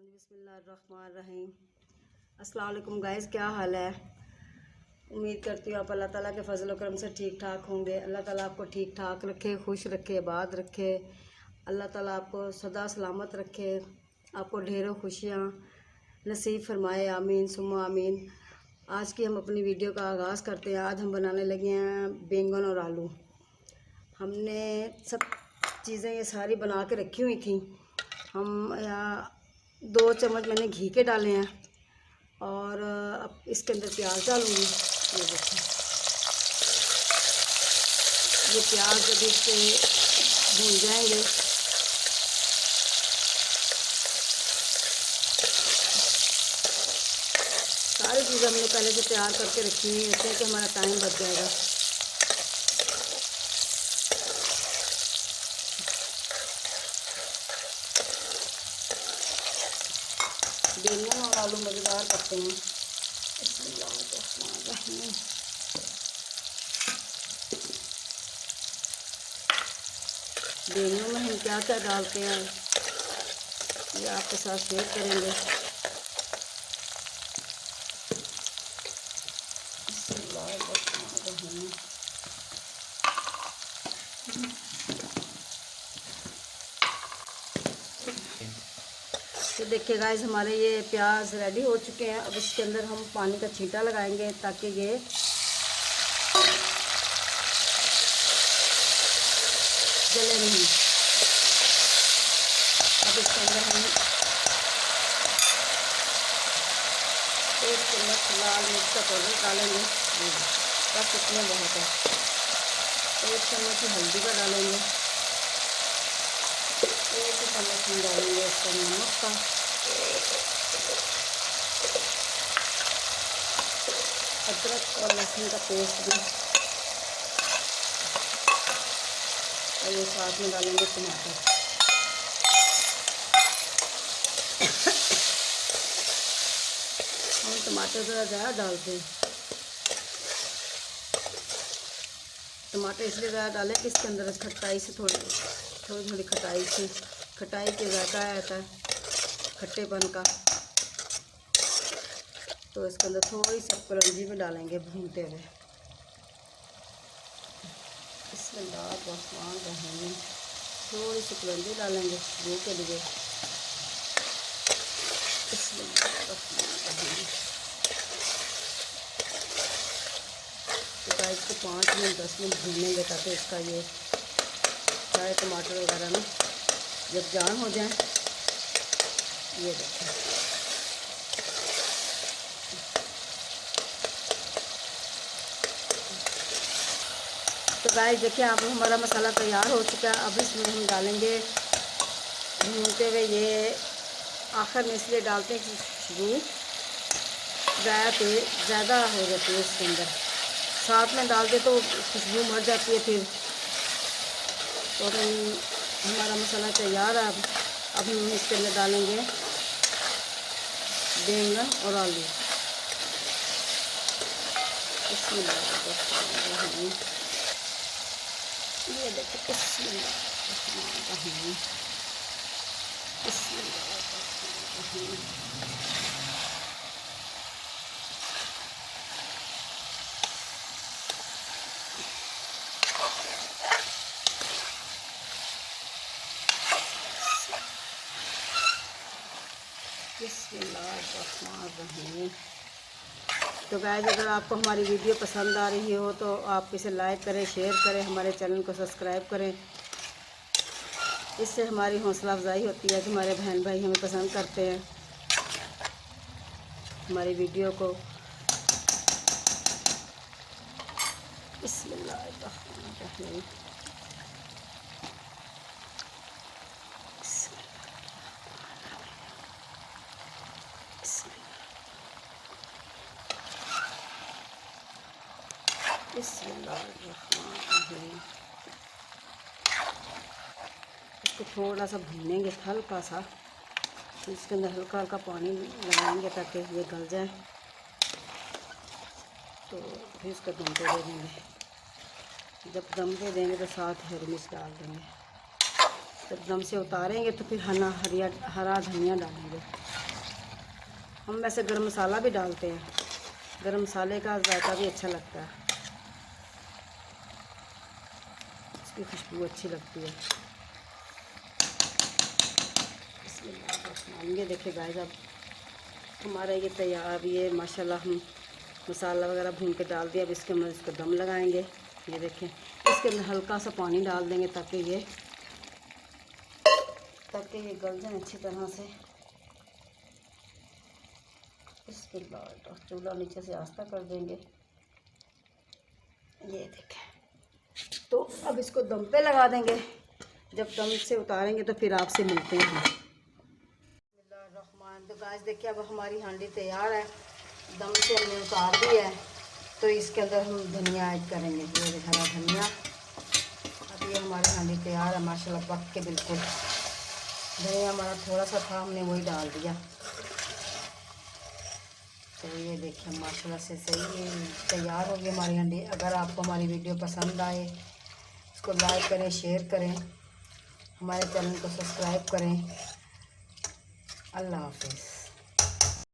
बिस्मिल्लाहिर्रहमानिर्रहीम। अस्सलाम वालेकुम गाइस, क्या हाल है। उम्मीद करती हूँ आप अल्लाह ताला के फजल करम से ठीक ठाक होंगे। अल्लाह ताला आपको ठीक ठाक रखे, खुश रखे, आबाद रखे। अल्लाह ताला आपको सदा सलामत रखे, आपको ढेरों खुशियाँ नसीब फरमाए। आमीन सुम्मा आमीन। आज की हम अपनी वीडियो का आगाज़ करते हैं। आज हम बनाने लगे हैं बैंगन और आलू। हमने सब चीज़ें ये सारी बना के रखी हुई थी। हम यहाँ 2 चम्मच मैंने घी के डाले हैं और अब इसके अंदर प्याज डालूँगी। ये देखिए, ये प्याज जब इससे भून जाएंगे सारी चीज़ें हमने पहले से तैयार करके रखी हुई है कि हमारा टाइम बच जाएगा। बैंगन और आलू मज़ेदार करते हैं। बैंगनों में हम क्या क्या डालते हैं ये आपके साथ शेयर करेंगे। तो देखिए गाइस, हमारे ये प्याज रेडी हो चुके हैं। अब इसके अंदर हम पानी का छींटा लगाएंगे ताकि ये जले नहीं। अब इसके अंदर हम 1 चम्मच लाल मिर्च का पाउडर डालेंगे, बस इतने बहुत है। 1 चम्मच हल्दी का डालेंगे, 1 चम्मच हम डालेंगे इसका नमक का, अदरक और लहसुन का पेस्ट भी, और ये साथ में डालेंगे टमाटर। हम टमाटर ज़रा ज़्यादा डालते हैं। टमाटर इसलिए ज़्यादा डालें कि इसके अंदर खटाई से थोड़ी खटाई के जायका आता है, खट्टेपन का। तो इसके अंदर थोड़ी सी कलौंजी भी डालेंगे भूनते हुए। थोड़ी सी कलौंजी डालेंगे खुशबू के लिए। तो गाइस को 5 मिनट 10 मिनट भूनेंगे ताकि इसका ये सारे टमाटर वगैरह ना जब जान हो जाए। ये देखिए, तो गाइस देखिए, अब हमारा मसाला तैयार हो चुका है। अब इसमें हम डालेंगे भूनते हुए, ये आखिर में इसलिए डालते हैं कि खुशबू ज़्यादा हो जाती है इसके अंदर। साथ में डाल दे तो खुशबू मर जाती है फिर। तो हमारा मसाला तैयार है। अब हम इसके अंदर डालेंगे बैंगन और आलू। इसमें ये देखिए, तो गाइस, अगर आपको हमारी वीडियो पसंद आ रही हो तो आप इसे लाइक करें, शेयर करें, हमारे चैनल को सब्सक्राइब करें। इससे हमारी हौसला अफजाई होती है कि हमारे बहन भाई हमें पसंद करते हैं हमारी वीडियो को। बिस्मिल्लाहिर्रहमानिर्रहीम। इसको थोड़ा सा भूनेंगे, हल्का सा। इसके अंदर हल्का हल्का पानी लगाएंगे ताकि ये गल जाए। तो फिर इसका दम पे दे देंगे। जब दम पे देंगे तो साथ हरी मिर्च डाल देंगे। जब दम से उतारेंगे तो फिर हरा धनिया डालेंगे। हम वैसे गरम मसाला भी डालते हैं, गरम मसाले का जायका भी अच्छा लगता है, इसकी खुशबू अच्छी लगती है। ये देखिए गाइस, अब हमारा ये तैयार, ये माशाल्लाह हम मसाला वगैरह भून के डाल दिया। अब इसके अंदर इसको दम लगाएंगे। ये देखें, इसके अंदर हल्का सा पानी डाल देंगे ताकि ये गल जाए अच्छी तरह से। इसके बाद चूल्हा नीचे से आस्था कर देंगे। ये देखें, तो अब इसको दम पे लगा देंगे। जब दम से उतारेंगे तो फिर आपसे मिलते हैं। तो गाइस देखिए, अब हमारी हांडी तैयार है, दम से हमने उतार दी है। तो इसके अंदर हम धनिया ऐड करेंगे, ये हरा धनिया। अब ये हमारी हांडी तैयार है माशाल्लाह, पक के बिल्कुल। धनिया हमारा थोड़ा सा था, हमने वही डाल दिया। तो ये देखिए माशाल्लाह से सही तैयार हो गई हमारी हांडी। अगर आपको हमारी वीडियो पसंद आए, इसको लाइक करें, शेयर करें, हमारे चैनल को सब्सक्राइब करें। अल्लाह हाफिज़।